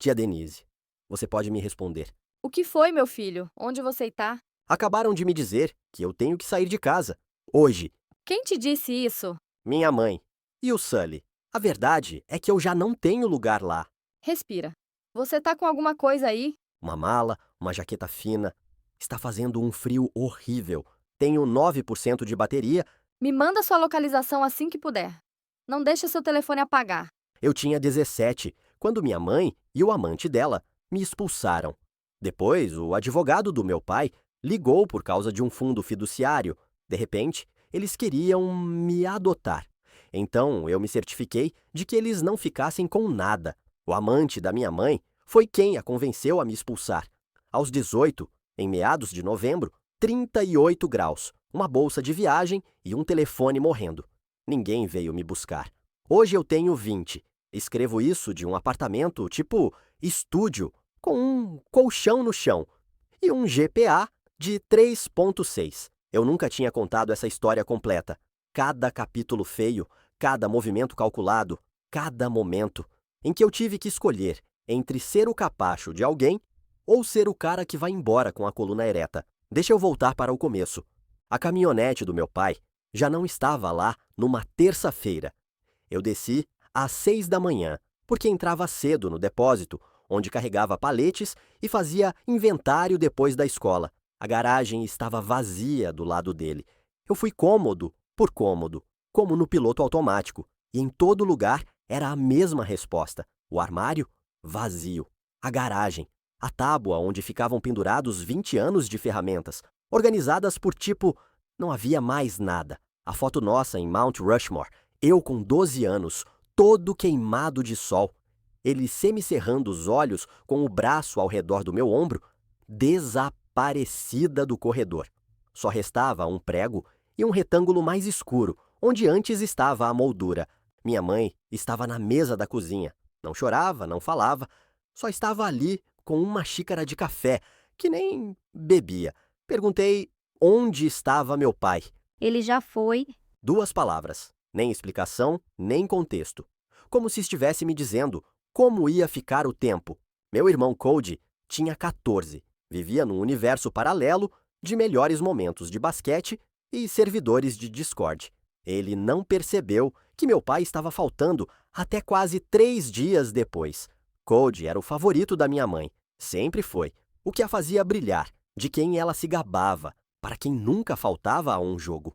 Tia Denise, você pode me responder. O que foi, meu filho? Onde você está? Acabaram de me dizer que eu tenho que sair de casa. Hoje, Quem te disse isso? minha mãe. E o Sully? A verdade é que eu já não tenho lugar lá. Respira. Você tá com alguma coisa aí? Uma mala, uma jaqueta fina. Está fazendo um frio horrível. Tenho 9% de bateria. Me manda sua localização assim que puder. Não deixe seu telefone apagar. Eu tinha 17 quando minha mãe e o amante dela me expulsaram. Depois, o advogado do meu pai ligou por causa de um fundo fiduciário. De repente, eles queriam me adotar. Então, eu me certifiquei de que eles não ficassem com nada. O amante da minha mãe foi quem a convenceu a me expulsar. Aos 18, em meados de novembro, 38 graus, uma bolsa de viagem e um telefone morrendo. Ninguém veio me buscar. Hoje eu tenho 20. Escrevo isso de um apartamento tipo estúdio, com um colchão no chão e um GPA de 3,6. Eu nunca tinha contado essa história completa. Cada capítulo feio, cada movimento calculado, cada momento em que eu tive que escolher entre ser o capacho de alguém ou ser o cara que vai embora com a coluna ereta. Deixa eu voltar para o começo. A caminhonete do meu pai já não estava lá numa terça-feira. Eu desci às 6 da manhã, porque entrava cedo no depósito, onde carregava paletes e fazia inventário depois da escola. A garagem estava vazia do lado dele. Eu fui cômodo por cômodo, como no piloto automático, e em todo lugar era a mesma resposta. O armário, vazio. A garagem, a tábua onde ficavam pendurados 20 anos de ferramentas, organizadas por tipo, não havia mais nada. A foto nossa em Mount Rushmore, eu com 12 anos, todo queimado de sol, ele semicerrando os olhos com o braço ao redor do meu ombro, desaparecida do corredor. Só restava um prego e um retângulo mais escuro, onde antes estava a moldura. Minha mãe estava na mesa da cozinha. Não chorava, não falava, só estava ali com uma xícara de café, que nem bebia. Perguntei onde estava meu pai. Ele já foi. 2 palavras, nem explicação, nem contexto. Como se estivesse me dizendo como ia ficar o tempo. Meu irmão Cody tinha 14, vivia num universo paralelo de melhores momentos de basquete e servidores de Discord. Ele não percebeu que meu pai estava faltando até quase 3 dias depois. Cody era o favorito da minha mãe, sempre foi, o que a fazia brilhar, de quem ela se gabava, para quem nunca faltava a um jogo.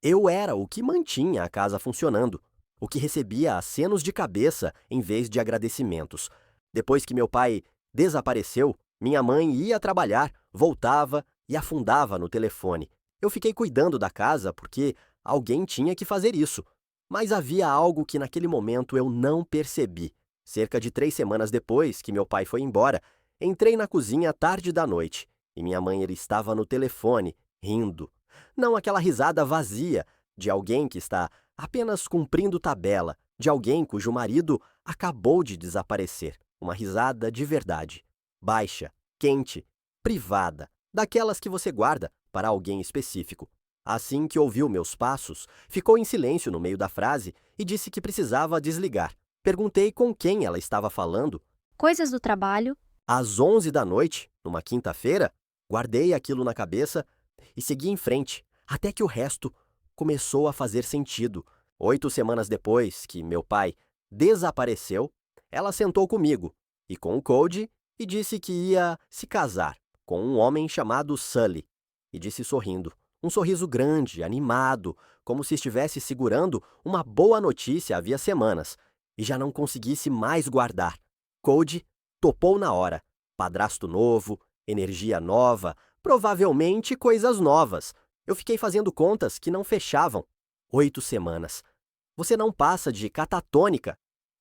Eu era o que mantinha a casa funcionando, o que recebia acenos de cabeça em vez de agradecimentos. Depois que meu pai desapareceu, minha mãe ia trabalhar, voltava e afundava no telefone. Eu fiquei cuidando da casa porque alguém tinha que fazer isso. Mas havia algo que naquele momento eu não percebi. Cerca de 3 semanas depois que meu pai foi embora, entrei na cozinha tarde da noite e minha mãe estava no telefone, rindo. Não aquela risada vazia de alguém que está apenas cumprindo tabela, de alguém cujo marido acabou de desaparecer. Uma risada de verdade. Baixa, quente, privada, daquelas que você guarda para alguém específico. Assim que ouviu meus passos, ficou em silêncio no meio da frase e disse que precisava desligar. Perguntei com quem ela estava falando. Coisas do trabalho. Às 11 da noite, numa quinta-feira, guardei aquilo na cabeça e segui em frente, até que o resto começou a fazer sentido. 8 semanas depois que meu pai desapareceu, ela sentou comigo e com o Cody e disse que ia se casar com um homem chamado Sully. E disse sorrindo, um sorriso grande, animado, como se estivesse segurando uma boa notícia havia semanas e já não conseguisse mais guardar. Cody topou na hora. Padrasto novo, energia nova, provavelmente coisas novas. Eu fiquei fazendo contas que não fechavam. 8 semanas. Você não passa de catatônica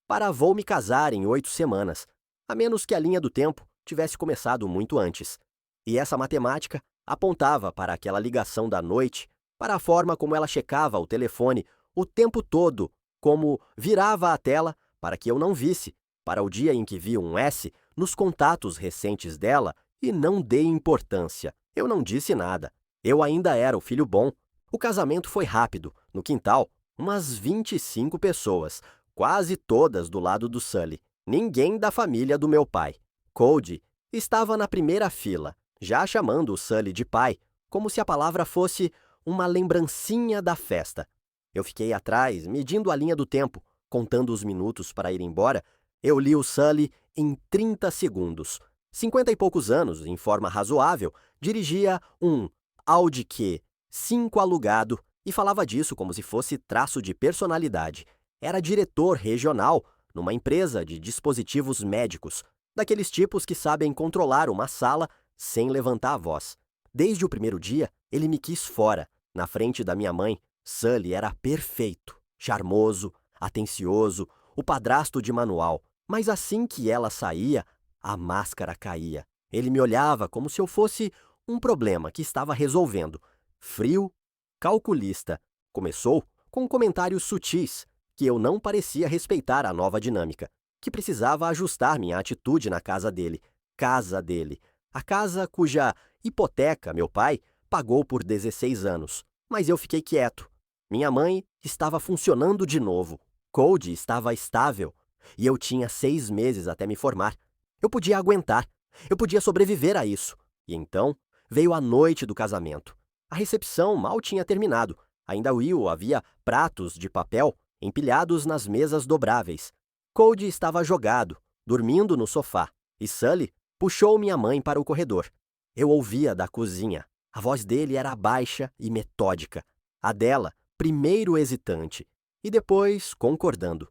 para vou me casar em 8 semanas, a menos que a linha do tempo tivesse começado muito antes. E essa matemática apontava para aquela ligação da noite, para a forma como ela checava o telefone o tempo todo, como virava a tela para que eu não visse, para o dia em que vi um S nos contatos recentes dela e não dei importância. Eu não disse nada. Eu ainda era o filho bom. O casamento foi rápido. No quintal, umas 25 pessoas, quase todas do lado do Sully. Ninguém da família do meu pai. Cody estava na primeira fila, já chamando o Sully de pai, como se a palavra fosse uma lembrancinha da festa. Eu fiquei atrás, medindo a linha do tempo, contando os minutos para ir embora. Eu li o Sully em 30 segundos. 50 e poucos anos, em forma razoável, dirigia um Audi Q5 alugado e falava disso como se fosse traço de personalidade. Era diretor regional numa empresa de dispositivos médicos, daqueles tipos que sabem controlar uma sala sem levantar a voz. Desde o primeiro dia, ele me quis fora. Na frente da minha mãe, Sully era perfeito, charmoso, atencioso, o padrasto de manual. Mas assim que ela saía, a máscara caía. Ele me olhava como se eu fosse um problema que estava resolvendo. Frio, calculista. Começou com comentários sutis, que eu não parecia respeitar a nova dinâmica, que precisava ajustar minha atitude na casa dele. Casa dele. A casa cuja hipoteca meu pai pagou por 16 anos. Mas eu fiquei quieto. Minha mãe estava funcionando de novo. Cody estava estável. E eu tinha 6 meses até me formar. Eu podia aguentar. Eu podia sobreviver a isso. E então veio a noite do casamento. A recepção mal tinha terminado. Ainda Will havia pratos de papel empilhados nas mesas dobráveis. Cody estava jogado, dormindo no sofá, e Sully puxou minha mãe para o corredor. Eu ouvia da cozinha. A voz dele era baixa e metódica. A dela, primeiro hesitante, e depois concordando.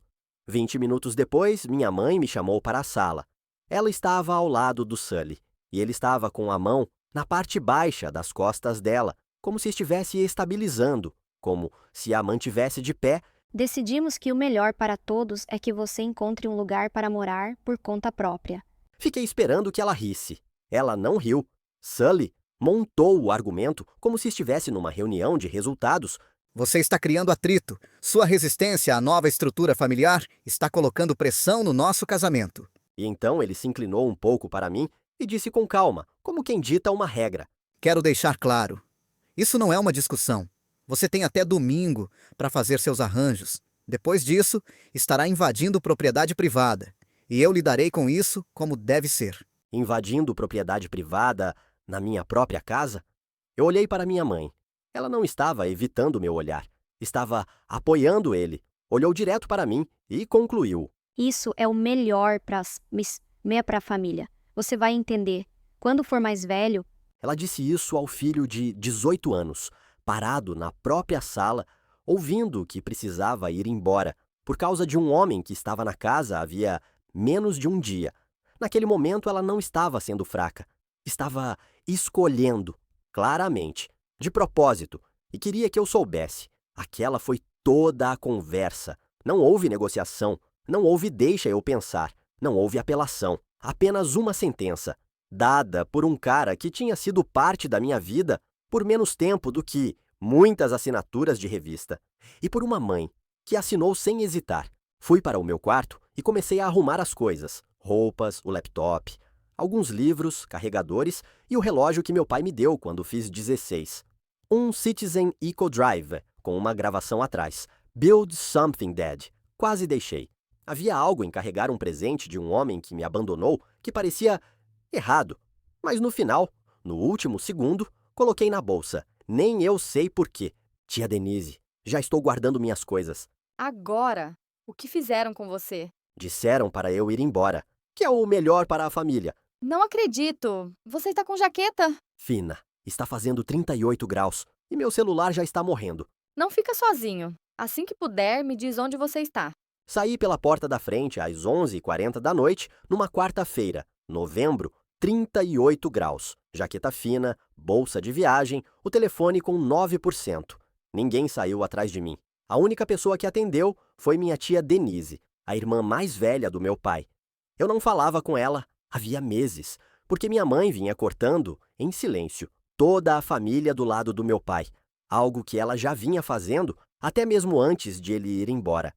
20 minutos depois, minha mãe me chamou para a sala. Ela estava ao lado do Sully, e ele estava com a mão na parte baixa das costas dela, como se estivesse estabilizando, como se a mantivesse de pé. Decidimos que o melhor para todos é que você encontre um lugar para morar por conta própria. Fiquei esperando que ela risse. Ela não riu. Sully montou o argumento como se estivesse numa reunião de resultados. Você está criando atrito. Sua resistência à nova estrutura familiar está colocando pressão no nosso casamento. E então ele se inclinou um pouco para mim e disse com calma, como quem dita uma regra. Quero deixar claro. Isso não é uma discussão. Você tem até domingo para fazer seus arranjos. Depois disso, estará invadindo propriedade privada. E eu lidarei com isso como deve ser. Invadindo propriedade privada na minha própria casa? Eu olhei para minha mãe. Ela não estava evitando meu olhar. Estava apoiando ele. Olhou direto para mim e concluiu. Isso é o melhor para a família. Você vai entender. Quando for mais velho, Ela disse isso ao filho de 18 anos, parado na própria sala, ouvindo que precisava ir embora, por causa de um homem que estava na casa havia menos de um dia. Naquele momento ela não estava sendo fraca. Estava escolhendo, claramente, de propósito, e queria que eu soubesse. Aquela foi toda a conversa. Não houve negociação, não houve deixa eu pensar, não houve apelação. Apenas uma sentença, dada por um cara que tinha sido parte da minha vida por menos tempo do que muitas assinaturas de revista. E por uma mãe que assinou sem hesitar. Fui para o meu quarto e comecei a arrumar as coisas. Roupas, o laptop, alguns livros, carregadores e o relógio que meu pai me deu quando fiz 16. Um Citizen Eco Drive, com uma gravação atrás. Build Something Dead. Quase deixei. Havia algo em carregar um presente de um homem que me abandonou que parecia errado. Mas no final, no último segundo, coloquei na bolsa. Nem eu sei por quê. Tia Denise, já estou guardando minhas coisas. Agora, o que fizeram com você? Disseram para eu ir embora, que é o melhor para a família. Não acredito. Você está com jaqueta. Fina, está fazendo 38 graus e meu celular já está morrendo. Não fica sozinho. Assim que puder, me diz onde você está. Saí pela porta da frente às 11h40 da noite, numa quarta-feira, novembro, 38 graus. Jaqueta fina, bolsa de viagem, o telefone com 9%. Ninguém saiu atrás de mim. A única pessoa que atendeu foi minha tia Denise, a irmã mais velha do meu pai. Eu não falava com ela havia meses, porque minha mãe vinha cortando, em silêncio, toda a família do lado do meu pai, algo que ela já vinha fazendo até mesmo antes de ele ir embora.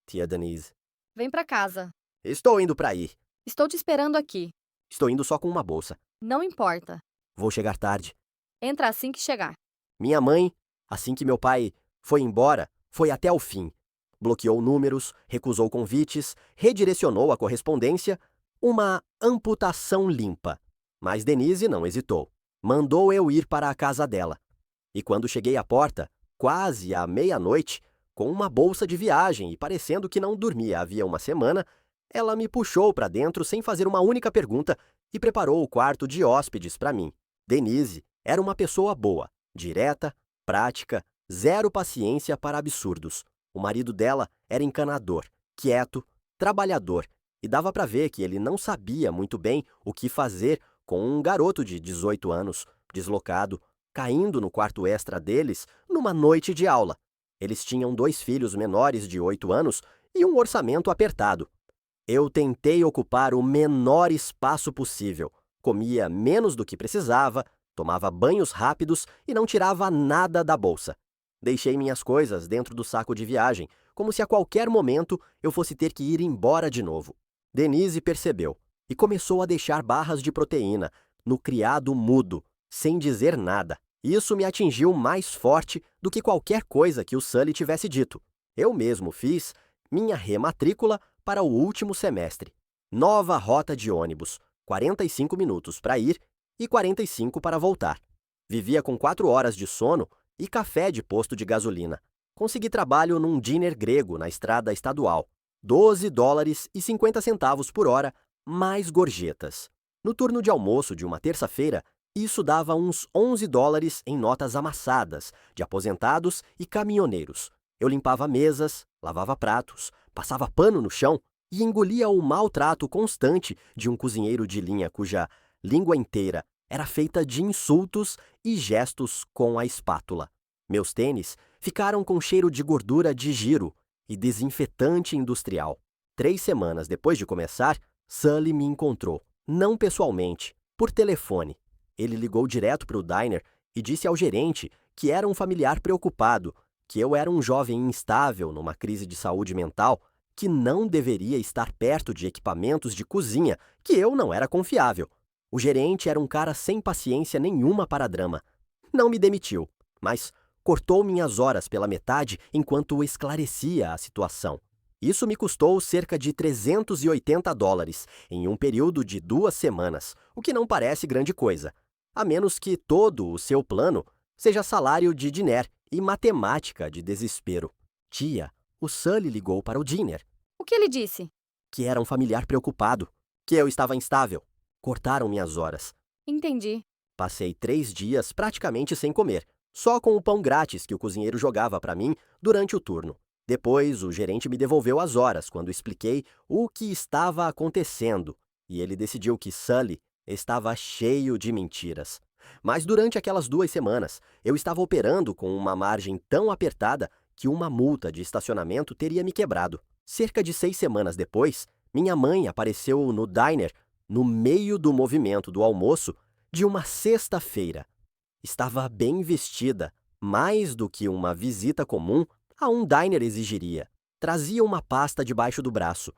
Tia Denise. Vem pra casa. Estou indo para aí. Estou te esperando aqui. Estou indo só com uma bolsa. Não importa. Vou chegar tarde. Entra assim que chegar. Minha mãe, assim que meu pai foi embora, foi até o fim. Bloqueou números, recusou convites, redirecionou a correspondência. Uma amputação limpa. Mas Denise não hesitou. Mandou eu ir para a casa dela. E quando cheguei à porta, quase à meia-noite, com uma bolsa de viagem e parecendo que não dormia havia uma semana, ela me puxou para dentro sem fazer uma única pergunta e preparou o quarto de hóspedes para mim. Denise era uma pessoa boa, direta, prática, zero paciência para absurdos. O marido dela era encanador, quieto, trabalhador, e dava para ver que ele não sabia muito bem o que fazer com um garoto de 18 anos, deslocado, caindo no quarto extra deles numa noite de aula. Eles tinham 2 filhos menores de 8 anos e um orçamento apertado. Eu tentei ocupar o menor espaço possível, comia menos do que precisava, tomava banhos rápidos e não tirava nada da bolsa. Deixei minhas coisas dentro do saco de viagem, como se a qualquer momento eu fosse ter que ir embora de novo. Denise percebeu e começou a deixar barras de proteína no criado mudo, sem dizer nada. Isso me atingiu mais forte do que qualquer coisa que o Sully tivesse dito. Eu mesmo fiz minha rematrícula para o último semestre. Nova rota de ônibus, 45 minutos para ir e 45 para voltar. Vivia com 4 horas de sono e café de posto de gasolina. Consegui trabalho num diner grego na estrada estadual. $12,50 por hora, mais gorjetas. No turno de almoço de uma terça-feira, isso dava uns $11 em notas amassadas, de aposentados e caminhoneiros. Eu limpava mesas, lavava pratos, passava pano no chão e engolia o maltrato constante de um cozinheiro de linha cuja língua inteira era feita de insultos e gestos com a espátula. Meus tênis ficaram com cheiro de gordura de giro e desinfetante industrial. 3 semanas depois de começar, Sully me encontrou, não pessoalmente, por telefone. Ele ligou direto para o diner e disse ao gerente que era um familiar preocupado, que eu era um jovem instável numa crise de saúde mental, que não deveria estar perto de equipamentos de cozinha, que eu não era confiável. O gerente era um cara sem paciência nenhuma para drama. Não me demitiu, mas cortou minhas horas pela metade enquanto esclarecia a situação. Isso me custou cerca de $380 em um período de 2 semanas, o que não parece grande coisa, a menos que todo o seu plano seja salário de diner e matemática de desespero. Tia, o Sully ligou para o diner. O que ele disse? Que era um familiar preocupado, que eu estava instável. Cortaram minhas horas. Entendi. Passei 3 dias praticamente sem comer, só com o pão grátis que o cozinheiro jogava para mim durante o turno. Depois, o gerente me devolveu as horas quando expliquei o que estava acontecendo, e ele decidiu que Sully estava cheio de mentiras. Mas durante aquelas 2 semanas, eu estava operando com uma margem tão apertada que uma multa de estacionamento teria me quebrado. Cerca de 6 semanas depois, minha mãe apareceu no diner no meio do movimento do almoço de uma sexta-feira. Estava bem vestida, mais do que uma visita comum a um diner exigiria. Trazia uma pasta debaixo do braço.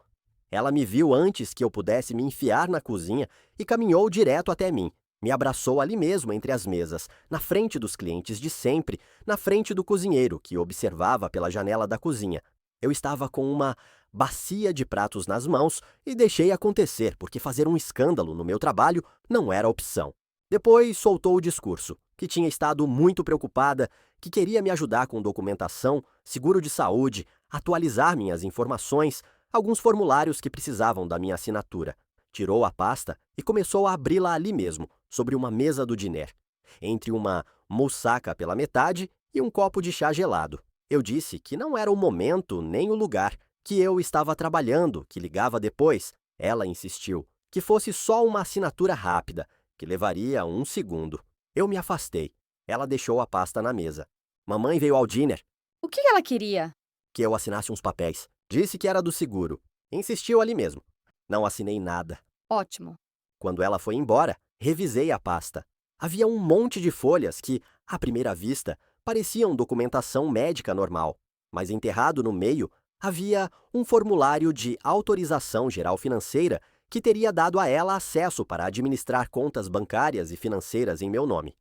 Ela me viu antes que eu pudesse me enfiar na cozinha e caminhou direto até mim. Me abraçou ali mesmo entre as mesas, na frente dos clientes de sempre, na frente do cozinheiro, que observava pela janela da cozinha. Eu estava com uma bacia de pratos nas mãos e deixei acontecer, porque fazer um escândalo no meu trabalho não era opção. Depois soltou o discurso, que tinha estado muito preocupada, que queria me ajudar com documentação, seguro de saúde, atualizar minhas informações, alguns formulários que precisavam da minha assinatura. Tirou a pasta e começou a abri-la ali mesmo, sobre uma mesa do diner, entre uma moussaka pela metade e um copo de chá gelado. Eu disse que não era o momento nem o lugar, que eu estava trabalhando, que ligava depois. Ela insistiu que fosse só uma assinatura rápida, que levaria 1 segundo. Eu me afastei. Ela deixou a pasta na mesa. Mamãe veio ao diner. O que ela queria? Que eu assinasse uns papéis. Disse que era do seguro. Insistiu ali mesmo. Não assinei nada. Ótimo. Quando ela foi embora, revisei a pasta. Havia um monte de folhas que, à primeira vista, pareciam documentação médica normal, mas enterrado no meio havia um formulário de autorização geral financeira que teria dado a ela acesso para administrar contas bancárias e financeiras em meu nome.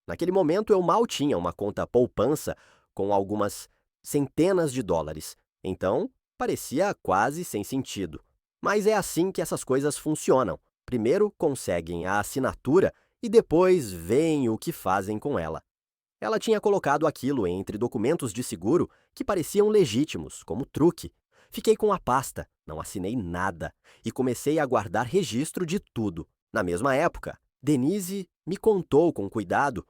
Naquele momento eu mal tinha uma conta poupança com algumas centenas de dólares, Então, parecia quase sem sentido. Mas é assim que essas coisas funcionam. Primeiro conseguem a assinatura e depois veem o que fazem com ela. Ela tinha colocado aquilo entre documentos de seguro que pareciam legítimos, como truque. Fiquei com a pasta, não assinei nada e comecei a guardar registro de tudo. Na mesma época, Denise me contou com cuidado,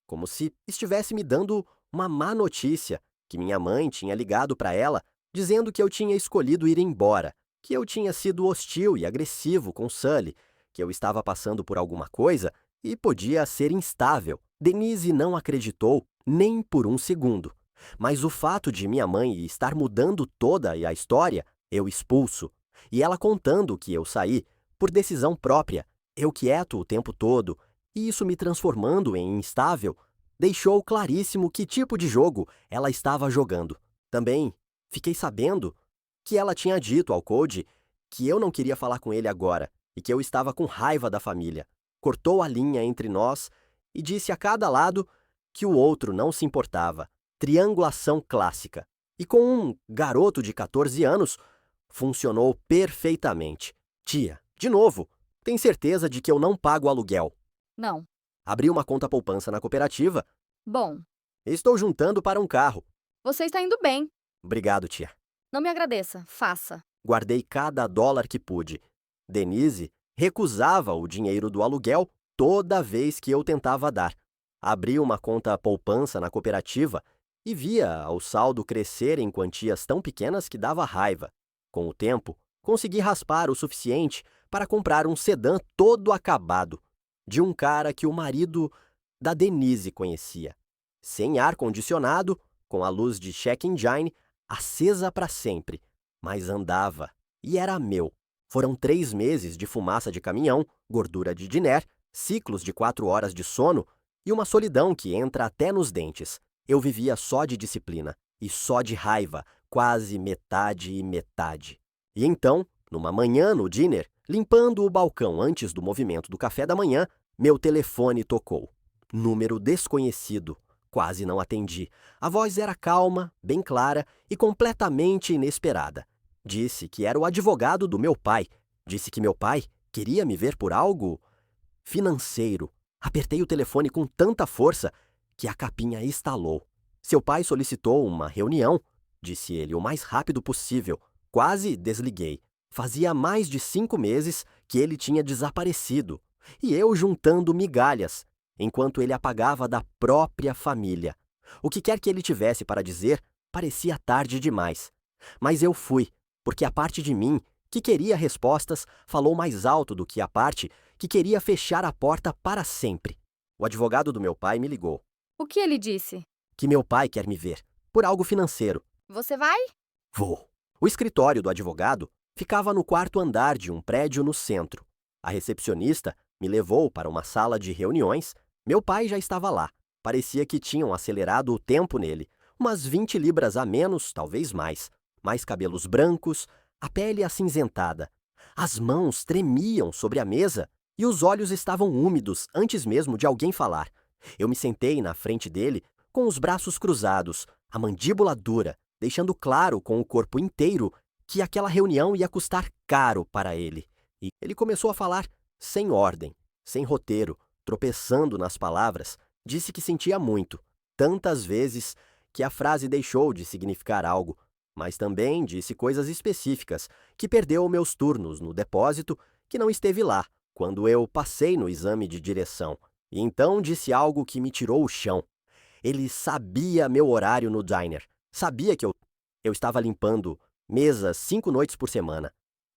como se estivesse me dando uma má notícia, que minha mãe tinha ligado para ela dizendo que eu tinha escolhido ir embora, que eu tinha sido hostil e agressivo com Sully, que eu estava passando por alguma coisa e podia ser instável. Denise não acreditou nem por um segundo. Mas o fato de minha mãe estar mudando toda a história, eu expulso. E ela contando que eu saí, por decisão própria, eu quieto o tempo todo, e isso me transformando em instável, deixou claríssimo que tipo de jogo ela estava jogando. Também fiquei sabendo que ela tinha dito ao Cody que eu não queria falar com ele agora e que eu estava com raiva da família. Cortou a linha entre nós e disse a cada lado que o outro não se importava. Triangulação clássica. E com um garoto de 14 anos, funcionou perfeitamente. Tia, de novo, tem certeza de que eu não pago aluguel? Não. Abri uma conta poupança na cooperativa. Bom, Estou juntando para um carro. você está indo bem. Obrigado, tia. Não me agradeça, faça. Guardei cada dólar que pude. Denise recusava o dinheiro do aluguel toda vez que eu tentava dar. Abri uma conta poupança na cooperativa e via o saldo crescer em quantias tão pequenas que dava raiva. Com o tempo, consegui raspar o suficiente para comprar um sedã todo acabado, de um cara que o marido da Denise conhecia. Sem ar-condicionado, com a luz de check engine acesa para sempre, mas andava, e era meu. Foram 3 meses de fumaça de caminhão, gordura de diné, ciclos de 4 horas de sono e uma solidão que entra até nos dentes. Eu vivia só de disciplina e só de raiva, quase metade e metade. E então, numa manhã no diner, limpando o balcão antes do movimento do café da manhã, meu telefone tocou. Número desconhecido. Quase não atendi. A voz era calma, bem clara e completamente inesperada. Disse que era o advogado do meu pai. Disse que meu pai queria me ver por algo financeiro. Apertei o telefone com tanta força que a capinha estalou. Seu pai solicitou uma reunião, disse ele, o mais rápido possível. Quase desliguei. Fazia mais de 5 meses que ele tinha desaparecido. E eu juntando migalhas, enquanto ele apagava da própria família. O que quer que ele tivesse para dizer, parecia tarde demais. Mas eu fui, porque a parte de mim, que queria respostas, falou mais alto do que a parte que queria fechar a porta para sempre. O advogado do meu pai me ligou. O que ele disse? Que meu pai quer me ver, por algo financeiro. Você vai? Vou. O escritório do advogado ficava no 4º andar de um prédio no centro. A recepcionista me levou para uma sala de reuniões. Meu pai já estava lá. Parecia que tinham acelerado o tempo nele. Umas 20 libras a menos, talvez mais. Mais cabelos brancos, a pele acinzentada. As mãos tremiam sobre a mesa e os olhos estavam úmidos antes mesmo de alguém falar. Eu me sentei na frente dele com os braços cruzados, a mandíbula dura, deixando claro com o corpo inteiro que aquela reunião ia custar caro para ele. E ele começou a falar sem ordem, sem roteiro, tropeçando nas palavras. Disse que sentia muito, tantas vezes que a frase deixou de significar algo, mas também disse coisas específicas, que perdeu meus turnos no depósito, que não esteve lá quando eu passei no exame de direção. E então disse algo que me tirou o chão. Ele sabia meu horário no diner, sabia que eu estava limpando mesas 5 noites por semana.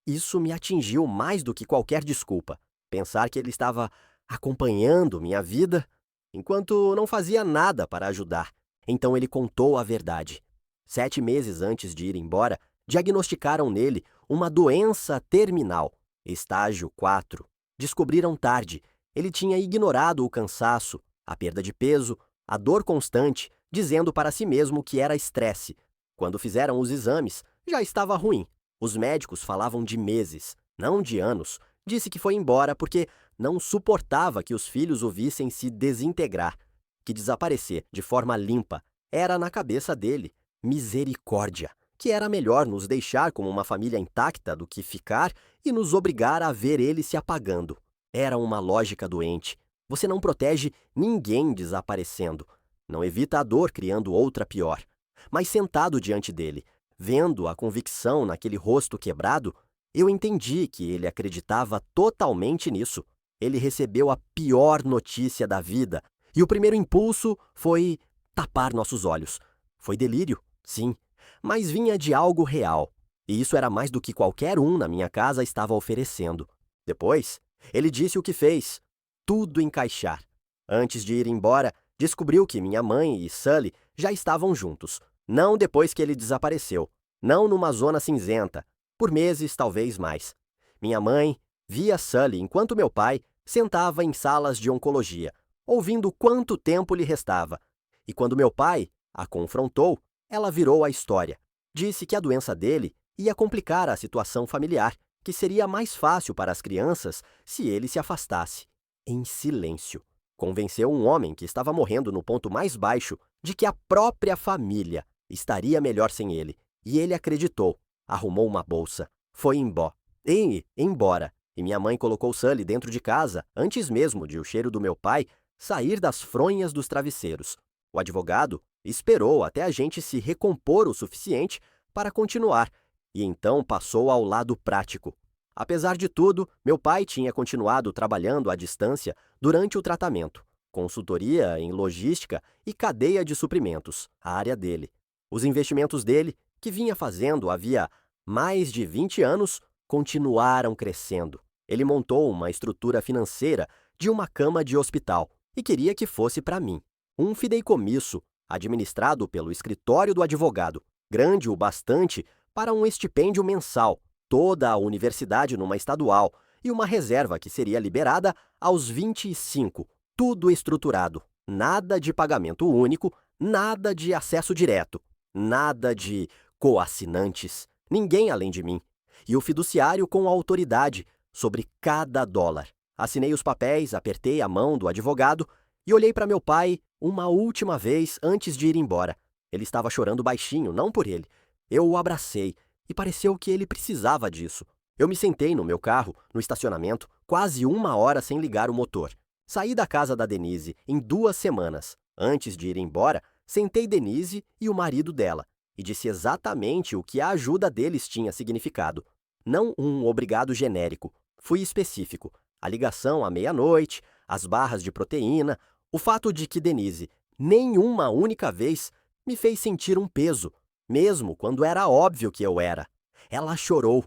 Isso me atingiu mais do que qualquer desculpa. Pensar que ele estava acompanhando minha vida enquanto não fazia nada para ajudar. Então ele contou a verdade. 7 meses antes de ir embora, diagnosticaram nele uma doença terminal, estágio 4. Descobriram tarde. Ele tinha ignorado o cansaço, a perda de peso, a dor constante, dizendo para si mesmo que era estresse. Quando fizeram os exames, já estava ruim. Os médicos falavam de meses, não de anos. Disse que foi embora porque não suportava que os filhos o vissem se desintegrar, que desaparecer de forma limpa era na cabeça dele. Misericórdia! que era melhor nos deixar como uma família intacta do que ficar e nos obrigar a ver ele se apagando. Era uma lógica doente. Você não protege ninguém desaparecendo. Não evita a dor criando outra pior. Mas sentado diante dele, vendo a convicção naquele rosto quebrado, eu entendi que ele acreditava totalmente nisso. Ele recebeu a pior notícia da vida e o primeiro impulso foi tapar nossos olhos. Foi delírio, sim, mas vinha de algo real. E isso era mais do que qualquer um na minha casa estava oferecendo. Depois, ele disse o que fez. Tudo encaixar. Antes de ir embora, descobriu que minha mãe e Sully já estavam juntos. Não depois que ele desapareceu. Não numa zona cinzenta. Por meses, talvez mais. Minha mãe via Sully enquanto meu pai sentava em salas de oncologia, ouvindo quanto tempo lhe restava. E quando meu pai a confrontou, ela virou a história. Disse que a doença dele ia complicar a situação familiar, que seria mais fácil para as crianças se ele se afastasse. Em silêncio. Convenceu um homem que estava morrendo no ponto mais baixo de que a própria família estaria melhor sem ele. E ele acreditou. Arrumou uma bolsa. Foi embora. E minha mãe colocou Sully dentro de casa antes mesmo de o cheiro do meu pai sair das fronhas dos travesseiros. O advogado esperou até a gente se recompor o suficiente para continuar, e então passou ao lado prático. Apesar de tudo, meu pai tinha continuado trabalhando à distância durante o tratamento, consultoria em logística e cadeia de suprimentos, a área dele. Os investimentos dele, que vinha fazendo havia mais de 20 anos, continuaram crescendo. Ele montou uma estrutura financeira de uma cama de hospital e queria que fosse para mim. Um fideicomisso, administrado pelo escritório do advogado, grande o bastante para um estipêndio mensal, toda a universidade numa estadual e uma reserva que seria liberada aos 25, tudo estruturado. Nada de pagamento único, nada de acesso direto, nada de coassinantes, ninguém além de mim. E o fiduciário com autoridade sobre cada dólar. Assinei os papéis, apertei a mão do advogado e olhei para meu pai uma última vez antes de ir embora. Ele estava chorando baixinho, não por ele. Eu o abracei e pareceu que ele precisava disso. Eu me sentei no meu carro, no estacionamento, quase 1 hora sem ligar o motor. Saí da casa da Denise em 2 semanas. Antes de ir embora, sentei Denise e o marido dela e disse exatamente o que a ajuda deles tinha significado. Não um obrigado genérico. Fui específico. A ligação à meia-noite, as barras de proteína, o fato de que Denise, nenhuma única vez, me fez sentir um peso, mesmo quando era óbvio que eu era. Ela chorou.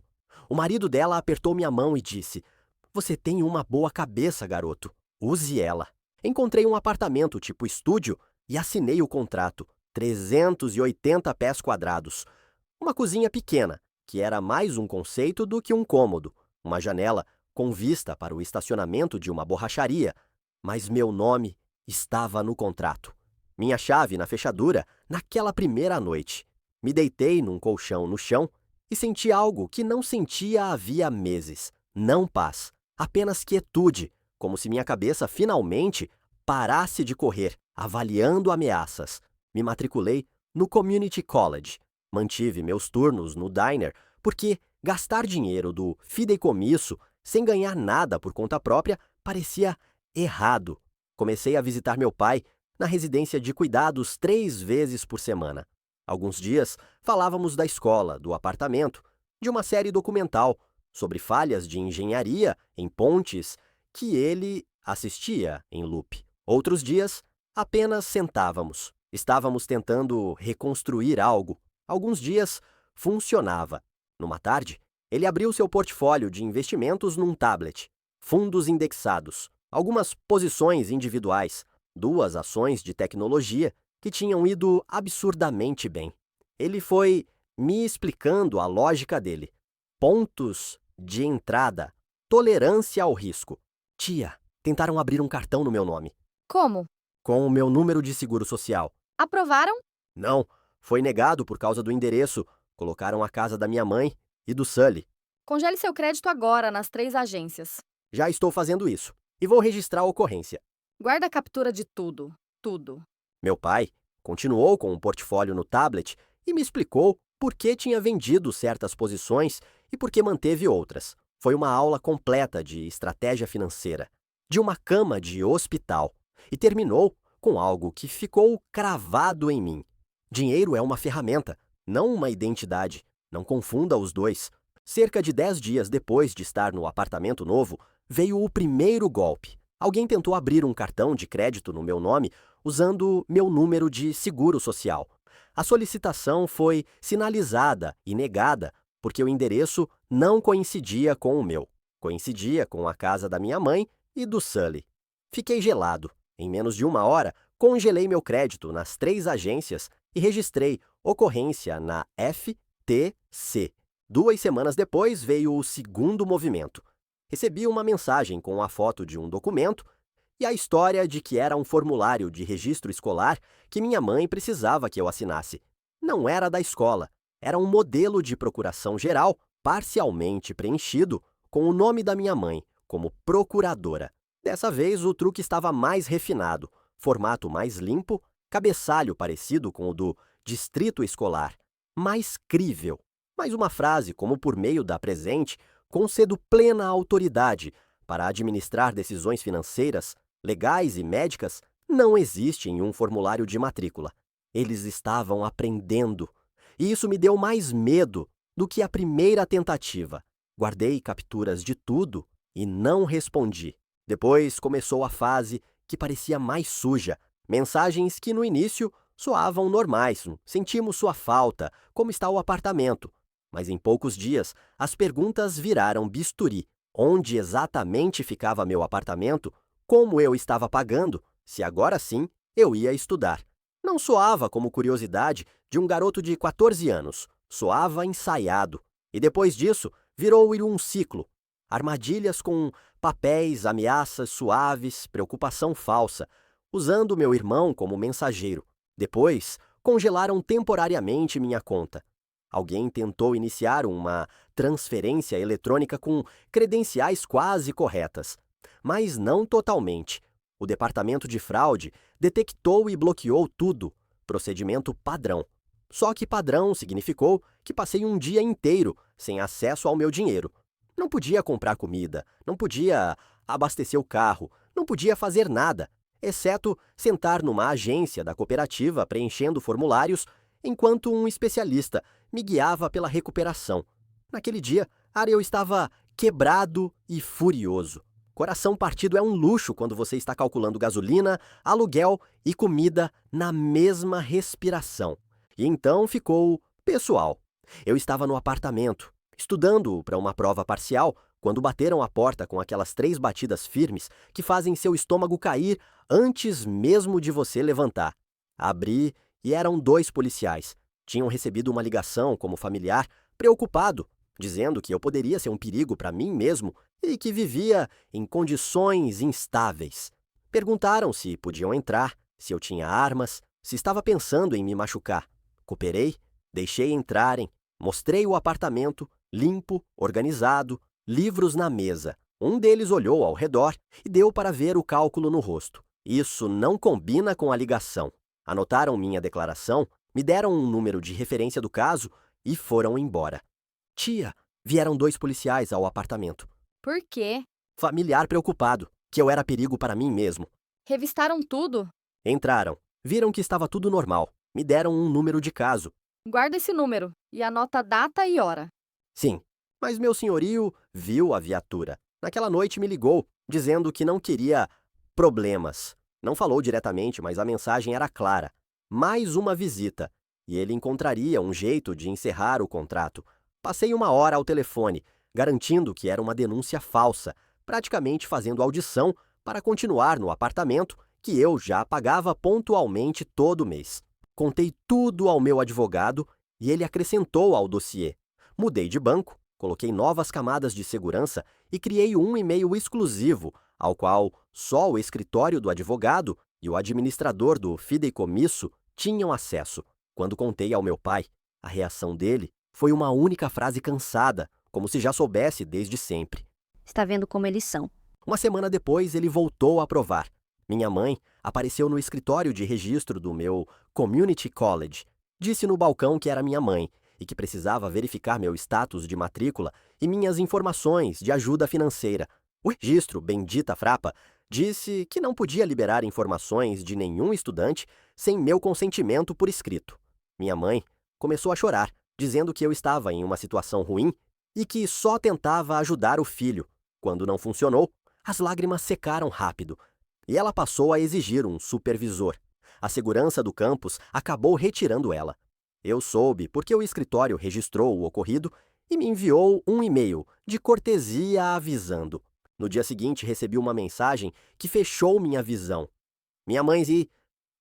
O marido dela apertou minha mão e disse: "Você tem uma boa cabeça, garoto. Use ela." Encontrei um apartamento tipo estúdio e assinei o contrato. 380 pés quadrados. Uma cozinha pequena, que era mais um conceito do que um cômodo. Uma janela com vista para o estacionamento de uma borracharia. Mas meu nome estava no contrato. Minha chave na fechadura naquela primeira noite. Me deitei num colchão no chão e senti algo que não sentia havia meses. Não paz, apenas quietude, como se minha cabeça finalmente parasse de correr, avaliando ameaças. Me matriculei no Community College. Mantive meus turnos no diner, porque gastar dinheiro do fideicomisso sem ganhar nada por conta própria parecia errado. Comecei a visitar meu pai na residência de cuidados 3 vezes por semana. Alguns dias falávamos da escola, do apartamento, de uma série documental sobre falhas de engenharia em pontes que ele assistia em loop. Outros dias, apenas sentávamos. Estávamos tentando reconstruir algo. Alguns dias, funcionava. Numa tarde, ele abriu seu portfólio de investimentos num tablet. Fundos indexados, algumas posições individuais, 2 ações de tecnologia que tinham ido absurdamente bem. Ele foi me explicando a lógica dele. Pontos de entrada, tolerância ao risco. Tia, tentaram abrir um cartão no meu nome. Como? Com o meu número de seguro social. Aprovaram? Não, foi negado por causa do endereço. Colocaram a casa da minha mãe e do Sully. Congele seu crédito agora nas 3 agências. Já estou fazendo isso. E vou registrar a ocorrência. Guarda a captura de tudo. Tudo. Meu pai continuou com o portfólio no tablet e me explicou por que tinha vendido certas posições e por que manteve outras. Foi uma aula completa de estratégia financeira, de uma cama de hospital, e terminou com algo que ficou cravado em mim. Dinheiro é uma ferramenta, não uma identidade. Não confunda os dois. Cerca de 10 dias depois de estar no apartamento novo, veio o primeiro golpe. Alguém tentou abrir um cartão de crédito no meu nome usando meu número de seguro social. A solicitação foi sinalizada e negada porque o endereço não coincidia com o meu. Coincidia com a casa da minha mãe e do Sully. Fiquei gelado. Em menos de 1 hora, congelei meu crédito nas 3 agências e registrei ocorrência na FTC. 2 semanas depois veio o segundo movimento. Recebi uma mensagem com a foto de um documento e a história de que era um formulário de registro escolar que minha mãe precisava que eu assinasse. Não era da escola, era um modelo de procuração geral, parcialmente preenchido, com o nome da minha mãe, como procuradora. Dessa vez o truque estava mais refinado, formato mais limpo, cabeçalho parecido com o do distrito escolar, mais crível. Mais uma frase como por meio da presente, concedo plena autoridade para administrar decisões financeiras, legais e médicas, não existe em um formulário de matrícula. Eles estavam aprendendo. E isso me deu mais medo do que a primeira tentativa. Guardei capturas de tudo e não respondi. Depois começou a fase que parecia mais suja. Mensagens que no início soavam normais. Sentimos sua falta, como está o apartamento. Mas em poucos dias, as perguntas viraram bisturi. Onde exatamente ficava meu apartamento? Como eu estava pagando? Se agora sim eu ia estudar. Não soava como curiosidade de um garoto de 14 anos. Soava ensaiado. E depois disso, virou um ciclo. Armadilhas com papéis, ameaças suaves, preocupação falsa, usando meu irmão como mensageiro. Depois, congelaram temporariamente minha conta. Alguém tentou iniciar uma transferência eletrônica com credenciais quase corretas, mas não totalmente. O departamento de fraude detectou e bloqueou tudo, procedimento padrão. Só que padrão significou que passei um dia inteiro sem acesso ao meu dinheiro. Não podia comprar comida, não podia abastecer o carro, não podia fazer nada, exceto sentar numa agência da cooperativa preenchendo formulários enquanto um especialista me guiava pela recuperação. Naquele dia, eu estava quebrado e furioso. Coração partido é um luxo quando você está calculando gasolina, aluguel e comida na mesma respiração. E então ficou pessoal. Eu estava no apartamento, estudando para uma prova parcial, quando bateram a porta com aquelas 3 batidas firmes que fazem seu estômago cair antes mesmo de você levantar. Abri e eram 2 policiais. Tinham recebido uma ligação como familiar, preocupado, dizendo que eu poderia ser um perigo para mim mesmo e que vivia em condições instáveis. Perguntaram se podiam entrar, se eu tinha armas, se estava pensando em me machucar. Cooperei, deixei entrarem, mostrei o apartamento, limpo, organizado, livros na mesa. Um deles olhou ao redor e deu para ver o cálculo no rosto. Isso não combina com a ligação. Anotaram minha declaração, me deram um número de referência do caso e foram embora. Tia, vieram 2 policiais ao apartamento. Por quê? Familiar preocupado, que eu era perigo para mim mesmo. Revistaram tudo? Entraram, viram que estava tudo normal, me deram um número de caso. Guarda esse número e anota a data e hora. Sim, mas meu senhorio viu a viatura. Naquela noite me ligou, dizendo que não queria problemas. Não falou diretamente, mas a mensagem era clara. Mais uma visita, e ele encontraria um jeito de encerrar o contrato. Passei 1 hora ao telefone, garantindo que era uma denúncia falsa, praticamente fazendo audição para continuar no apartamento que eu já pagava pontualmente todo mês. Contei tudo ao meu advogado e ele acrescentou ao dossiê. Mudei de banco, coloquei novas camadas de segurança e criei um e-mail exclusivo, ao qual só o escritório do advogado e o administrador do fideicomisso tinham acesso. Quando contei ao meu pai, a reação dele foi uma única frase cansada, como se já soubesse desde sempre. Está vendo como eles são. 1 semana depois, ele voltou a provar. Minha mãe apareceu no escritório de registro do meu community college. Disse no balcão que era minha mãe e que precisava verificar meu status de matrícula e minhas informações de ajuda financeira. O registro, bendita frapa, disse que não podia liberar informações de nenhum estudante sem meu consentimento por escrito. Minha mãe começou a chorar, dizendo que eu estava em uma situação ruim e que só tentava ajudar o filho. Quando não funcionou, as lágrimas secaram rápido e ela passou a exigir um supervisor. A segurança do campus acabou retirando ela. Eu soube porque o escritório registrou o ocorrido e me enviou um e-mail de cortesia avisando. No dia seguinte, recebi uma mensagem que fechou minha visão. Minha mãe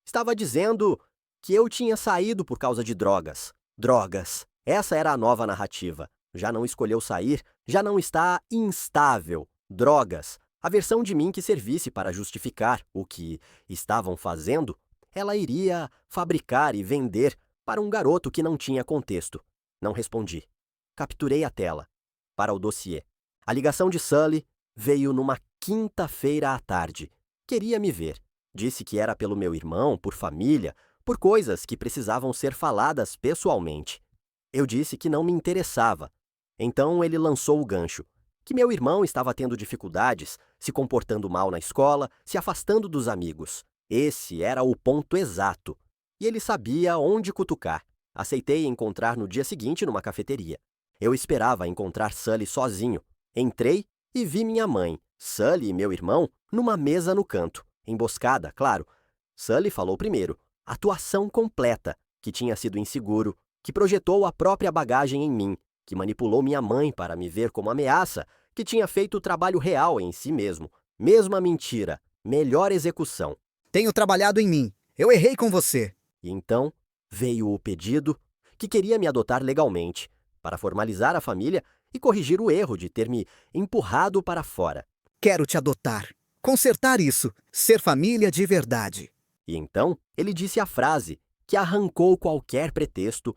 estava dizendo que eu tinha saído por causa de drogas. Drogas. Essa era a nova narrativa. Já não escolheu sair, já não está instável. Drogas. A versão de mim que servisse para justificar o que estavam fazendo, ela iria fabricar e vender para um garoto que não tinha contexto. Não respondi. Capturei a tela. Para o dossiê. A ligação de Sully veio numa quinta-feira à tarde. Queria me ver. Disse que era pelo meu irmão, por família, por coisas que precisavam ser faladas pessoalmente. Eu disse que não me interessava. Então ele lançou o gancho. Que meu irmão estava tendo dificuldades, se comportando mal na escola, se afastando dos amigos. Esse era o ponto exato. E ele sabia onde cutucar. Aceitei encontrar no dia seguinte numa cafeteria. Eu esperava encontrar Sully sozinho. Entrei e vi minha mãe, Sully e meu irmão numa mesa no canto. Emboscada, claro. Sully falou primeiro. Atuação completa, que tinha sido inseguro, que projetou a própria bagagem em mim, que manipulou minha mãe para me ver como ameaça, que tinha feito o trabalho real em si mesmo. Mesma mentira, melhor execução. Tenho trabalhado em mim. Eu errei com você. E então veio o pedido que queria me adotar legalmente, para formalizar a família e corrigir o erro de ter me empurrado para fora. Quero te adotar. Consertar isso. Ser família de verdade. E então ele disse a frase que arrancou qualquer pretexto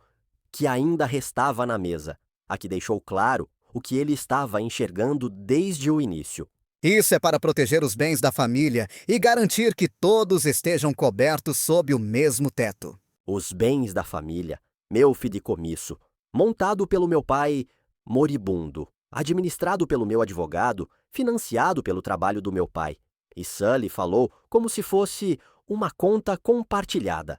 que ainda restava na mesa, a que deixou claro o que ele estava enxergando desde o início. Isso é para proteger os bens da família e garantir que todos estejam cobertos sob o mesmo teto. Os bens da família, meu fideicomisso, montado pelo meu pai moribundo, administrado pelo meu advogado, financiado pelo trabalho do meu pai. E Sully falou como se fosse uma conta compartilhada.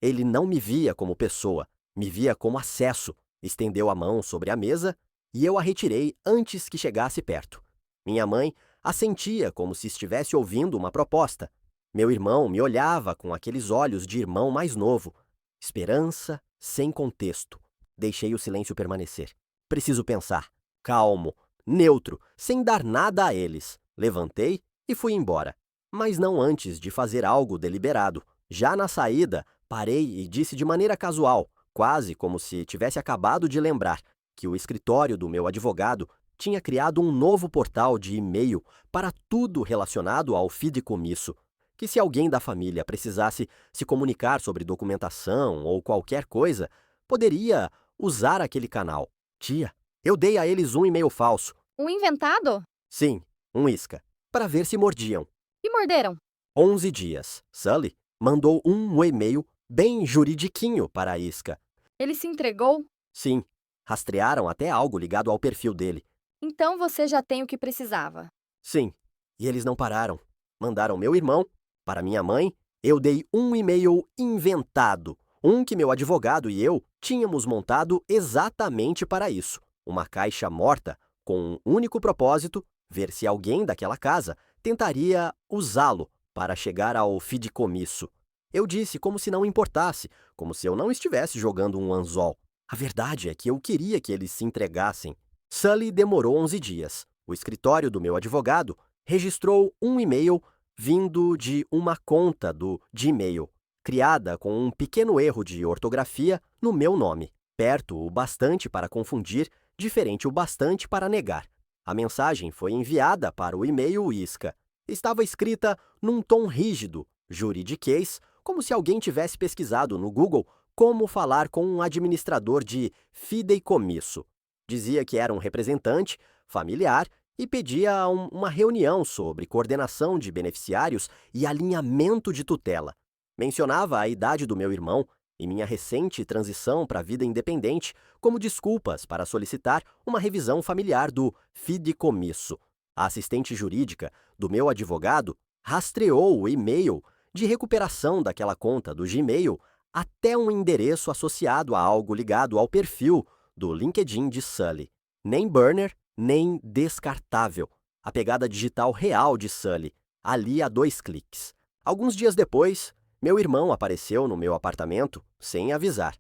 Ele não me via como pessoa, me via como acesso. Estendeu a mão sobre a mesa e eu a retirei antes que chegasse perto. Minha mãe assentia como se estivesse ouvindo uma proposta. Meu irmão me olhava com aqueles olhos de irmão mais novo. Esperança sem contexto. Deixei o silêncio permanecer. Preciso pensar. Calmo, neutro, sem dar nada a eles. Levantei e fui embora. Mas não antes de fazer algo deliberado. Já na saída, parei e disse de maneira casual, quase como se tivesse acabado de lembrar, que o escritório do meu advogado tinha criado um novo portal de e-mail para tudo relacionado ao fideicomisso, que se alguém da família precisasse se comunicar sobre documentação ou qualquer coisa, poderia usar aquele canal. Tia, eu dei a eles um e-mail falso. Um inventado? Sim, um isca, para ver se mordiam. E morderam? 11 dias. Sully mandou um e-mail bem juridiquinho para a isca. Ele se entregou? Sim, rastrearam até algo ligado ao perfil dele. Então você já tem o que precisava. Sim, e eles não pararam. Mandaram meu irmão. Para minha mãe, eu dei um e-mail inventado, um que meu advogado e eu tínhamos montado exatamente para isso. Uma caixa morta, com um único propósito, ver se alguém daquela casa tentaria usá-lo para chegar ao fideicomisso. Eu disse como se não importasse, como se eu não estivesse jogando um anzol. A verdade é que eu queria que eles se entregassem. Sully demorou 11 dias. O escritório do meu advogado registrou um e-mail vindo de uma conta do Gmail, criada com um pequeno erro de ortografia no meu nome, perto o bastante para confundir, diferente o bastante para negar. A mensagem foi enviada para o e-mail isca. Estava escrita num tom rígido, juridiquês, como se alguém tivesse pesquisado no Google como falar com um administrador de fideicomisso. Dizia que era um representante, familiar, e pedia uma reunião sobre coordenação de beneficiários e alinhamento de tutela. Mencionava a idade do meu irmão e minha recente transição para a vida independente como desculpas para solicitar uma revisão familiar do fideicomisso. A assistente jurídica do meu advogado rastreou o e-mail de recuperação daquela conta do Gmail até um endereço associado a algo ligado ao perfil do LinkedIn de Sully. Nem burner, nem descartável. A pegada digital real de Sully, ali a 2 cliques. Alguns dias depois, meu irmão apareceu no meu apartamento sem avisar.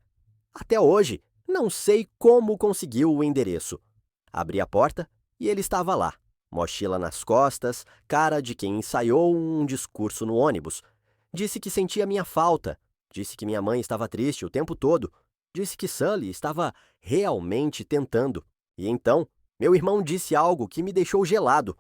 Até hoje, não sei como conseguiu o endereço. Abri a porta e ele estava lá, mochila nas costas, cara de quem ensaiou um discurso no ônibus. Disse que sentia minha falta, disse que minha mãe estava triste o tempo todo, disse que Sully estava realmente tentando. E então, meu irmão disse algo que me deixou gelado,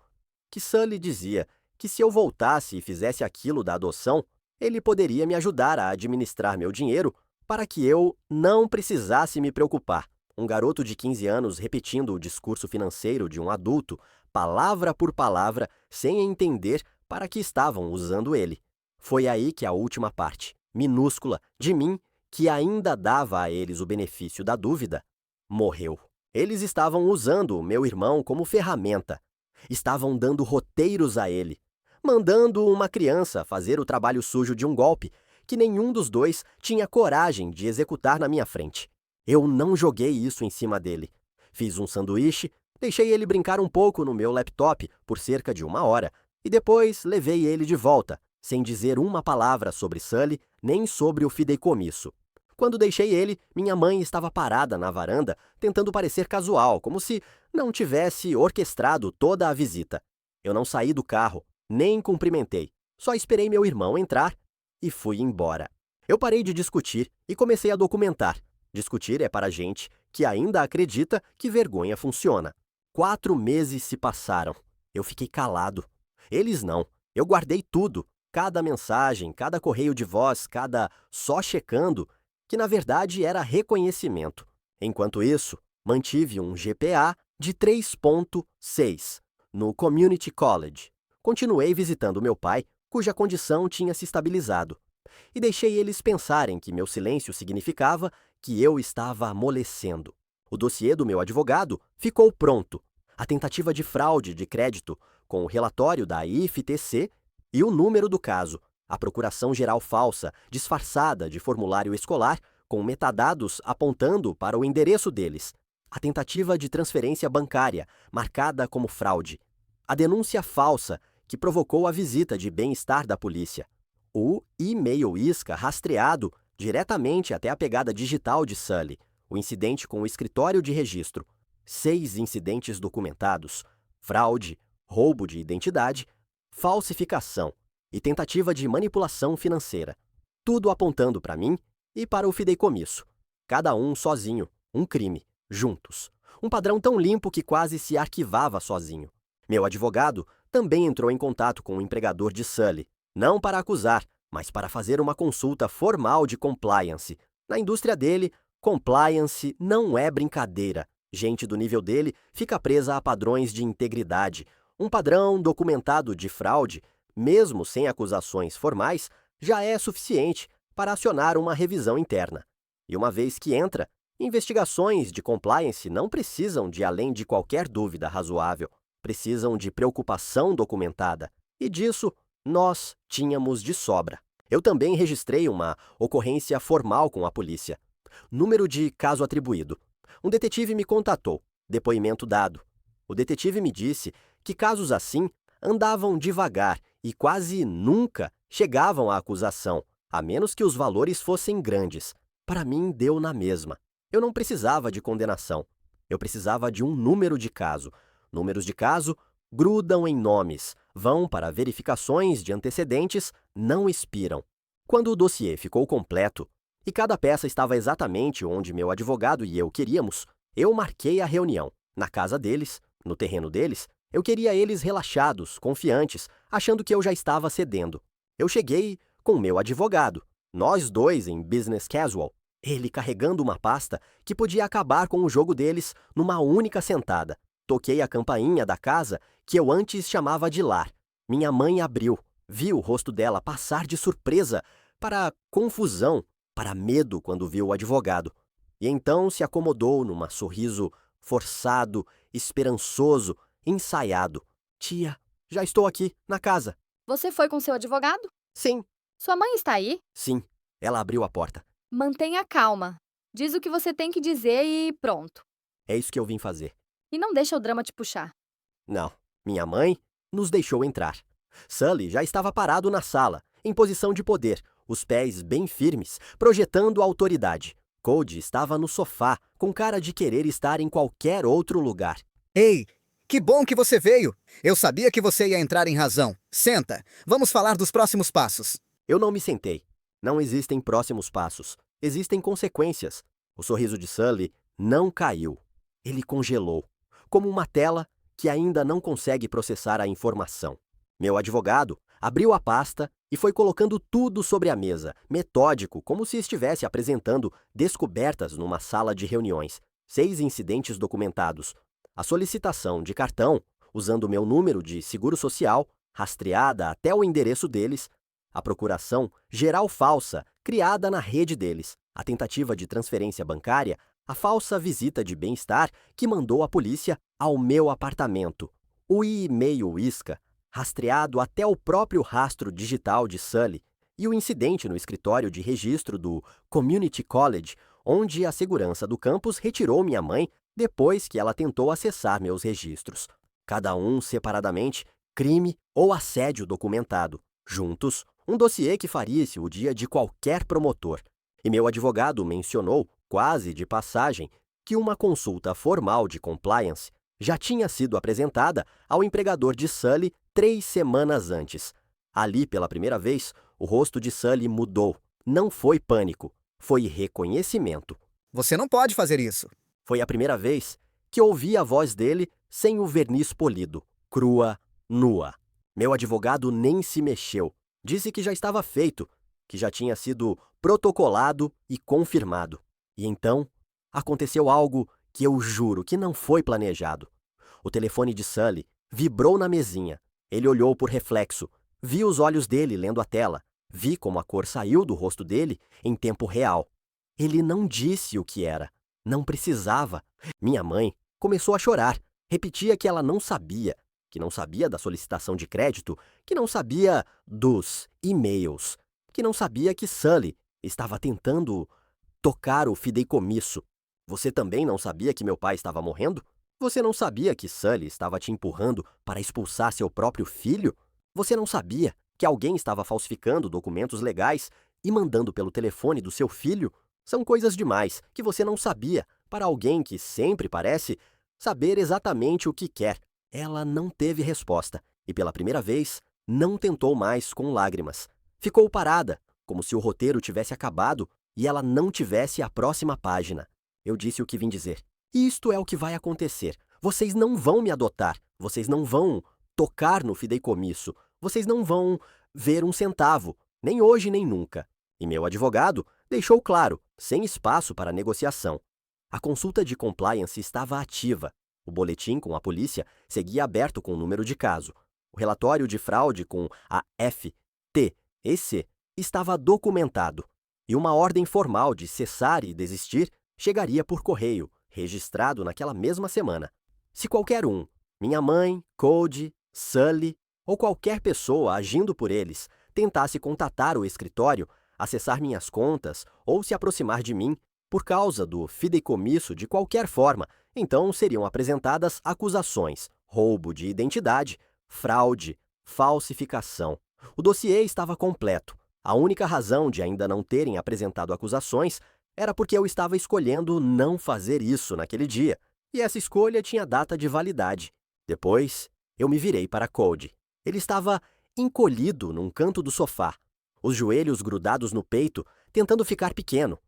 que Sully dizia que se eu voltasse e fizesse aquilo da adoção, ele poderia me ajudar a administrar meu dinheiro para que eu não precisasse me preocupar. Um garoto de 15 anos repetindo o discurso financeiro de um adulto, palavra por palavra, sem entender para que estavam usando ele. Foi aí que a última parte, minúscula, de mim, que ainda dava a eles o benefício da dúvida, morreu. Eles estavam usando o meu irmão como ferramenta. Estavam dando roteiros a ele, mandando uma criança fazer o trabalho sujo de um golpe que nenhum dos dois tinha coragem de executar na minha frente. Eu não joguei isso em cima dele. Fiz um sanduíche, deixei ele brincar um pouco no meu laptop por cerca de 1 hora e depois levei ele de volta, sem dizer uma palavra sobre Sully nem sobre o fideicomisso. Quando deixei ele, minha mãe estava parada na varanda, tentando parecer casual, como se não tivesse orquestrado toda a visita. Eu não saí do carro, nem cumprimentei. Só esperei meu irmão entrar e fui embora. Eu parei de discutir e comecei a documentar. Discutir é para gente que ainda acredita que vergonha funciona. 4 meses se passaram. Eu fiquei calado. Eles não. Eu guardei tudo. Cada mensagem, cada correio de voz, cada só checando, que na verdade era reconhecimento. Enquanto isso, mantive um GPA de 3.6 no Community College. Continuei visitando meu pai, cuja condição tinha se estabilizado, e deixei eles pensarem que meu silêncio significava que eu estava amolecendo. O dossiê do meu advogado ficou pronto. A tentativa de fraude de crédito, com o relatório da IFTC e o número do caso, a procuração geral falsa, disfarçada de formulário escolar, com metadados apontando para o endereço deles, a tentativa de transferência bancária, marcada como fraude, a denúncia falsa que provocou a visita de bem-estar da polícia, o e-mail isca rastreado diretamente até a pegada digital de Sully, o incidente com o escritório de registro, 6 incidentes documentados, fraude, roubo de identidade, falsificação e tentativa de manipulação financeira. Tudo apontando para mim e para o fideicomisso. Cada um sozinho, um crime, juntos. Um padrão tão limpo que quase se arquivava sozinho. Meu advogado também entrou em contato com o empregador de Sully, não para acusar, mas para fazer uma consulta formal de compliance. Na indústria dele, compliance não é brincadeira. Gente do nível dele fica presa a padrões de integridade. Um padrão documentado de fraude, mesmo sem acusações formais, já é suficiente para acionar uma revisão interna. E uma vez que entra, investigações de compliance não precisam de além de qualquer dúvida razoável, precisam de preocupação documentada. E disso, nós tínhamos de sobra. Eu também registrei uma ocorrência formal com a polícia. Número de caso atribuído. Um detetive me contatou. Depoimento dado. O detetive me disse que casos assim andavam devagar e quase nunca chegavam à acusação, a menos que os valores fossem grandes. Para mim, deu na mesma. Eu não precisava de condenação. Eu precisava de um número de caso. Números de caso grudam em nomes, vão para verificações de antecedentes, não expiram. Quando o dossiê ficou completo e cada peça estava exatamente onde meu advogado e eu queríamos, eu marquei a reunião. Na casa deles, no terreno deles, eu queria eles relaxados, confiantes, achando que eu já estava cedendo. Eu cheguei com meu advogado, nós dois em business casual, ele carregando uma pasta que podia acabar com o jogo deles numa única sentada. Toquei a campainha da casa que eu antes chamava de lar. Minha mãe abriu, viu o rosto dela passar de surpresa para confusão, para medo quando viu o advogado, e então se acomodou num sorriso forçado, esperançoso, ensaiado. Tia, já estou aqui, na casa. Você foi com seu advogado? Sim, Sua mãe está aí? sim. Ela abriu a porta. Mantenha calma. Diz o que você tem que dizer e pronto. É isso que eu vim fazer. E não deixa o drama te puxar. Não, minha mãe nos deixou entrar. Sully já estava parado na sala, em posição de poder, os pés bem firmes, projetando autoridade. Cody estava no sofá, com cara de querer estar em qualquer outro lugar. Ei, que bom que você veio! Eu sabia que você ia entrar em razão. Senta, vamos falar dos próximos passos. Eu não me sentei. Não existem próximos passos. Existem consequências. O sorriso de Sully não caiu. Ele congelou, como uma tela que ainda não consegue processar a informação. Meu advogado abriu a pasta e foi colocando tudo sobre a mesa, metódico, como se estivesse apresentando descobertas numa sala de reuniões. 6 incidentes documentados. A solicitação de cartão, usando meu número de seguro social, rastreada até o endereço deles. A procuração geral falsa, criada na rede deles. A tentativa de transferência bancária. A falsa visita de bem-estar que mandou a polícia ao meu apartamento. O e-mail isca, rastreado até o próprio rastro digital de Sully. E o incidente no escritório de registro do Community College, onde a segurança do campus retirou minha mãe depois que ela tentou acessar meus registros. Cada um separadamente, crime ou assédio documentado. Juntos, um dossiê que faria-se o dia de qualquer promotor. E meu advogado mencionou, quase de passagem, que uma consulta formal de compliance já tinha sido apresentada ao empregador de Sully 3 semanas antes. Ali, pela primeira vez, o rosto de Sully mudou. Não foi pânico, foi reconhecimento. Você não pode fazer isso. Foi a primeira vez que ouvi a voz dele sem o verniz polido, crua, nua. Meu advogado nem se mexeu. Disse que já estava feito, que já tinha sido protocolado e confirmado. E então, aconteceu algo que eu juro que não foi planejado. O telefone de Sully vibrou na mesinha. Ele olhou por reflexo. Vi os olhos dele lendo a tela. Vi como a cor saiu do rosto dele em tempo real. Ele não disse o que era. Não precisava. Minha mãe começou a chorar. Repetia que ela não sabia. Que não sabia da solicitação de crédito. Que não sabia dos e-mails. Que não sabia que Sully estava tentando tocar o fideicomisso. Você também não sabia que meu pai estava morrendo? Você não sabia que Sully estava te empurrando para expulsar seu próprio filho? Você não sabia que alguém estava falsificando documentos legais e mandando pelo telefone do seu filho? São coisas demais que você não sabia para alguém que sempre parece saber exatamente o que quer. Ela não teve resposta e, pela primeira vez, não tentou mais com lágrimas. Ficou parada, como se o roteiro tivesse acabado e ela não tivesse a próxima página. Eu disse o que vim dizer. Isto é o que vai acontecer. Vocês não vão me adotar. Vocês não vão tocar no fideicomisso. Vocês não vão ver um centavo, nem hoje nem nunca. E meu advogado deixou claro, sem espaço para negociação. A consulta de compliance estava ativa. O boletim com a polícia seguia aberto com o número de caso. O relatório de fraude com a FTEC estava documentado. E uma ordem formal de cessar e desistir chegaria por correio, registrado naquela mesma semana. Se qualquer um, minha mãe, Cody, Sully ou qualquer pessoa agindo por eles, tentasse contatar o escritório, acessar minhas contas ou se aproximar de mim por causa do fideicomisso de qualquer forma, então seriam apresentadas acusações, roubo de identidade, fraude, falsificação. O dossiê estava completo. A única razão de ainda não terem apresentado acusações era porque eu estava escolhendo não fazer isso naquele dia, e essa escolha tinha data de validade. Depois, eu me virei para Cody. Ele estava encolhido num canto do sofá, os joelhos grudados no peito, tentando ficar pequeno.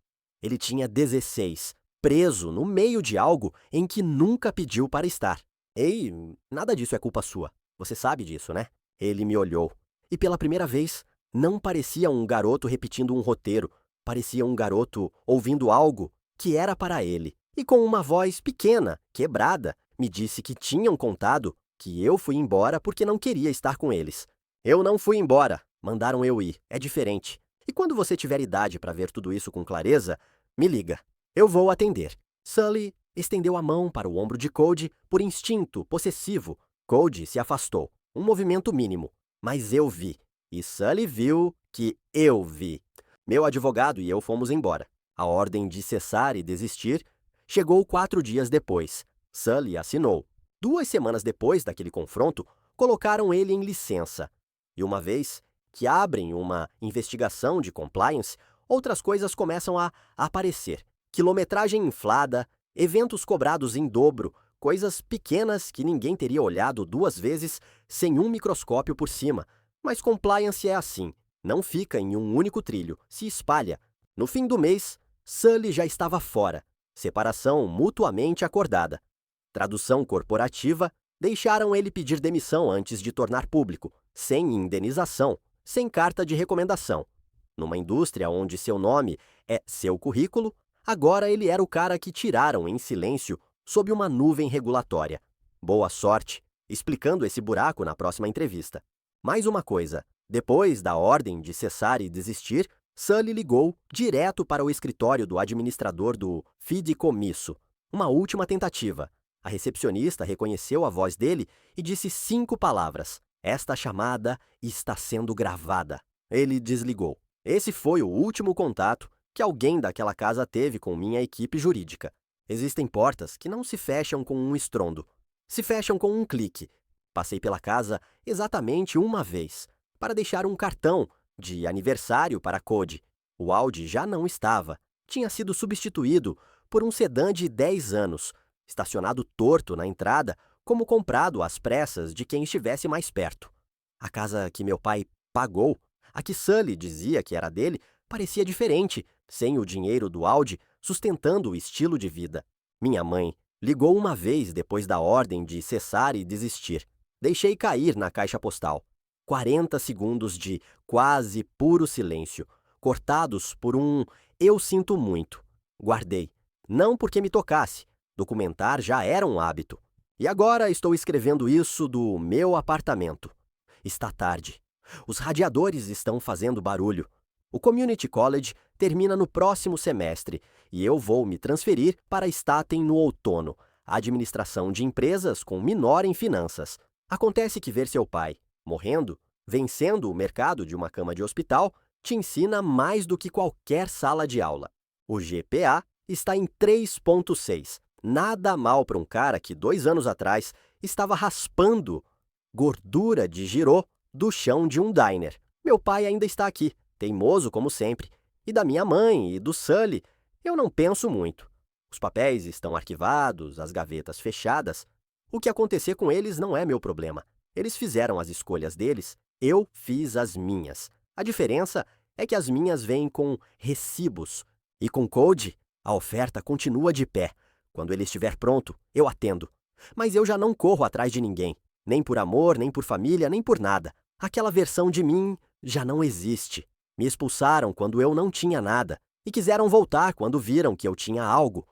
Ele tinha 16, preso no meio de algo em que nunca pediu para estar. Ei, nada disso é culpa sua. Você sabe disso, né? Ele me olhou. E pela primeira vez, não parecia um garoto repetindo um roteiro. Parecia um garoto ouvindo algo que era para ele. E com uma voz pequena, quebrada, me disse que tinham contado que eu fui embora porque não queria estar com eles. Eu não fui embora. Mandaram eu ir. É diferente. E quando você tiver idade para ver tudo isso com clareza, me liga. Eu vou atender. Sully estendeu a mão para o ombro de Cody por instinto possessivo. Cody se afastou, um movimento mínimo. Mas eu vi. E Sully viu que eu vi. Meu advogado e eu fomos embora. A ordem de cessar e desistir chegou 4 dias depois. Sully assinou. 2 semanas depois daquele confronto, colocaram ele em licença. E uma vez que abrem uma investigação de compliance, outras coisas começam a aparecer. Quilometragem inflada, eventos cobrados em dobro, coisas pequenas que ninguém teria olhado 2 vezes sem um microscópio por cima. Mas compliance é assim, não fica em um único trilho, se espalha. No fim do mês, Sully já estava fora. Separação mutuamente acordada. Tradução corporativa, deixaram ele pedir demissão antes de tornar público, sem indenização, sem carta de recomendação. Numa indústria onde seu nome é seu currículo, agora ele era o cara que tiraram em silêncio sob uma nuvem regulatória. Boa sorte, explicando esse buraco na próxima entrevista. Mais uma coisa, depois da ordem de cessar e desistir, Sully ligou direto para o escritório do administrador do fideicomisso. Uma última tentativa. A recepcionista reconheceu a voz dele e disse 5 palavras. Esta chamada está sendo gravada. Ele desligou. Esse foi o último contato que alguém daquela casa teve com minha equipe jurídica. Existem portas que não se fecham com um estrondo. Se fecham com um clique. Passei pela casa exatamente uma vez, para deixar um cartão de aniversário para Cody. O Audi já não estava. Tinha sido substituído por um sedã de 10 anos, estacionado torto na entrada, como comprado às pressas de quem estivesse mais perto. A casa que meu pai pagou, a que Sully dizia que era dele, parecia diferente, sem o dinheiro do Audi sustentando o estilo de vida. Minha mãe ligou uma vez depois da ordem de cessar e desistir. Deixei cair na caixa postal. 40 segundos de quase puro silêncio, cortados por um "eu sinto muito". Guardei. Não porque me tocasse. Documentar já era um hábito. E agora estou escrevendo isso do meu apartamento. Está tarde. Os radiadores estão fazendo barulho. O Community College termina no próximo semestre e eu vou me transferir para Staten no outono, administração de empresas com minor em finanças. Acontece que ver seu pai morrendo, vencendo o mercado de uma cama de hospital, te ensina mais do que qualquer sala de aula. O GPA está em 3,6. Nada mal para um cara que 2 anos atrás estava raspando gordura de girô do chão de um diner. Meu pai ainda está aqui, teimoso como sempre. E da minha mãe e do Sully, eu não penso muito. Os papéis estão arquivados, as gavetas fechadas. O que acontecer com eles não é meu problema. Eles fizeram as escolhas deles, eu fiz as minhas. A diferença é que as minhas vêm com recibos. E com Cody, a oferta continua de pé. Quando ele estiver pronto, eu atendo. Mas eu já não corro atrás de ninguém. Nem por amor, nem por família, nem por nada. Aquela versão de mim já não existe. Me expulsaram quando eu não tinha nada. E quiseram voltar quando viram que eu tinha algo.